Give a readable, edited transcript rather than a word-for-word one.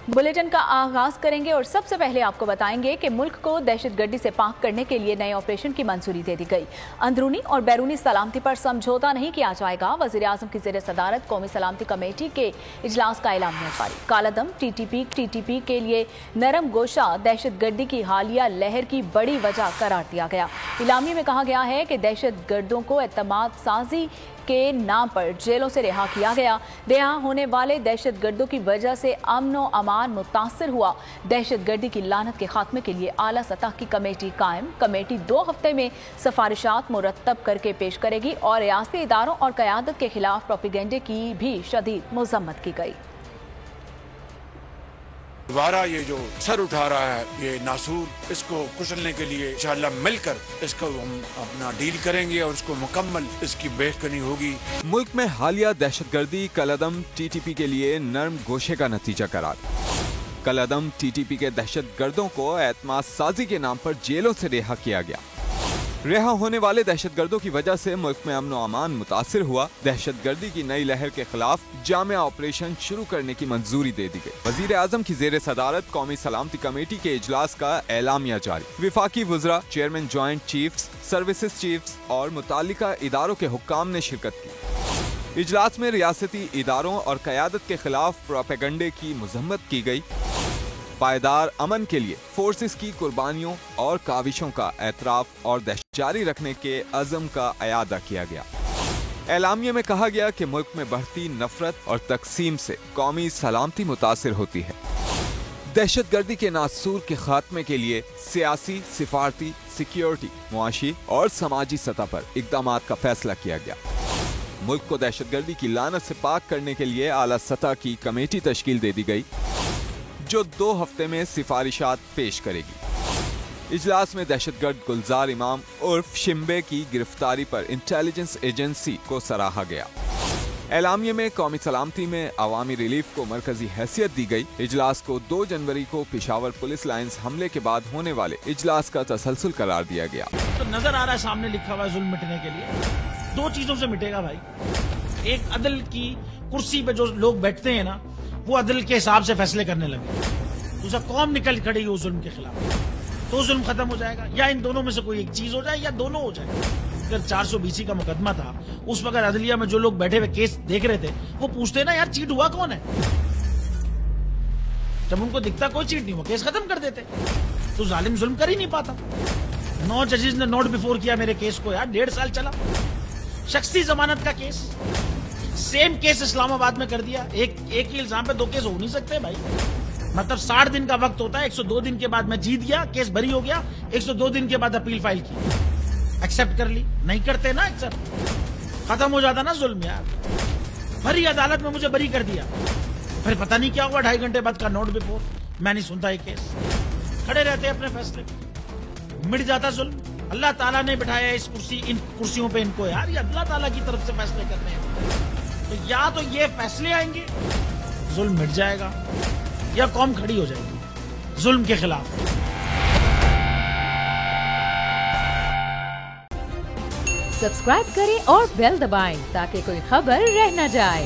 Bulletin का आगाज करेंगे और सबसे पहले आपको बताएंगे कि मुल्क को दहशतगर्दी से पाक करने के लिए नए ऑपरेशन की मंजूरी दे दी गई। अंदरूनी और बैरूनी सलामती पर समझौता नहीं किया जाएगा। वज़ीर आज़म की ज़ेर सदारत कौमी सलामती कमेटी के इजलास का एलामिया जारी। कालादम टीटीपी के लिए नरम गोशा दहशतगर्दी की हालिया लहर की बड़ी वजह करार दिया गया। एलामिया में कहा गया है कि दहशतगर्दों को एतमाद साजी के नाम पर जेलों से रिहा किया गया। रिहा होने वाले दहशतगर्दों की वजह से अमन व अमान मुतासर हुआ। दहशतगर्दी की लानत के खात्मे के लिए आला सतह की कमेटी कायम। कमेटी 2 हफ्ते में सिफारिशात मुरतब करके पेश करेगी और रियासती इदारों और क़यादत के खिलाफ प्रोपेगेंडे की भी शदीद मज़म्मत की गई। दोबारा ये जो सर उठा रहा है ये नासूर, इसको कुचलने के लिए इंशाअल्लाह मिलकर इसको हम अपना डील करेंगे और उसको मुकम्मल इसकी बेहतरी होगी। मुल्क में हालिया दहशतगर्दी कलअदम टीटीपी के लिए नर्म गोशे का नतीजा करार। कलअदम टीटीपी के दहशतगर्दों को एतमाद साजी के नाम पर जेलों से रिहा किया गया। रिहा होने वाले दहशतगर्दों की वजह से मुल्क में अमन व अमान मुतासिर हुआ। दहशतगर्दी की नई लहर के खिलाफ जामिया ऑपरेशन शुरू करने की मंजूरी दे दी गई। वजीर आजम की जेर सदारत कौमी सलामती कमेटी के इजलास का एलामिया जारी। विफाकी वज़रा, chairman joint chiefs, services chiefs और मुताल्लिका इदारों के हुक्काम ने शिरकत की। इजलास में रियासती इदारों और क़यादत के खिलाफ प्रोपेगेंडे की मज़म्मत की गई। पायदार अमन के लिए फोर्सेस की कुर्बानियों और काविशों का एतराफ और दहशत जारी रखने के अज़म का अयादा किया गया। एलामिया में कहा गया कि मुल्क में बढ़ती नफरत और तकसीम से कौमी सलामती मुतासिर होती है। दहशतगर्दी के नासूर के खात्मे के लिए सियासी, सिफारती, सिक्योरिटी, मुआशी और समाजी सतह पर इक़दामात का फैसला किया गया। मुल्क को दहशतगर्दी की लानत से पाक करने के लिए आला सतह की कमेटी तश्कील दे दी गई जो 2 हफ्ते में सिफारिशात पेश करेगी। इजलास में दहशतगर्द गुलजार इमाम उर्फ शिम्बे की गिरफ्तारी पर इंटेलिजेंस एजेंसी को सराहा गया। एलामिया में कौमी सलामती में अवामी रिलीफ को मरकजी हैसियत दी गई। इजलास को 2 जनवरी को पेशावर पुलिस लाइंस हमले के बाद होने वाले इजलास का तसलसल करार दिया गया। तो नजर आ रहा है सामने लिखा हुआ है जुल्म मिटने के लिए 2 चीजों से मिटेगा भाई। एक, अदल की कुर्सी पे जो लोग बैठते हैं ना वो अदल के हिसाब से फैसले करने लगे। दूसरा, कौम निकल खड़ेगी उस जुल्म के खिलाफ तो जुल्म खत्म हो जाएगा। या इन दोनों में से कोई एक चीज हो जाए या दोनों हो जाए। अगर 420 का मुकदमा था उस वक्त अदलिया में जो लोग बैठे हुए केस देख रहे थे वो पूछते ना यार चीट हुआ कौन है। जब उनको दिखता कोई चीट नहीं हुआ केस खत्म कर देते। तो जालिम जुल्म कर ही नहीं पाता। 9 जजेस ने नोट बिफोर किया मेरे केस को यार, 1.5 साल चला। शख्सी जमानत का केस, सेम केस इस्लामाबाद में कर दिया। एक ही इल्जाम पे 2 केस हो नहीं सकते भाई। मतलब 60 दिन का वक्त होता है। 102 दिन के बाद मैं जीत गया, केस बरी हो गया। 102 दिन के बाद अपील फाइल की, एक्सेप्ट कर ली। नहीं करते ना एक्सेप्ट, खत्म हो जाता ना जुल्म यार। भरी अदालत में मुझे बरी कर दिया, फिर पता नहीं क्या हुआ 2.5 घंटे बाद का नोट बिफोर। मैं नहीं सुनता ये केस, खड़े रहते अपने फैसले पे, मिट जाता जुल्म। अल्लाह ताला ने बिठाया इन कुर्सियों पे इनको यार, ये अल्लाह ताला की तरफ से फैसले करने हैं। तो या तो ये फैसले आएंगे जुल्म मिट जाएगा या कौम खड़ी हो जाएगी जुल्म के खिलाफ। सब्सक्राइब करें और बेल दबाएं ताकि कोई खबर रह न जाए।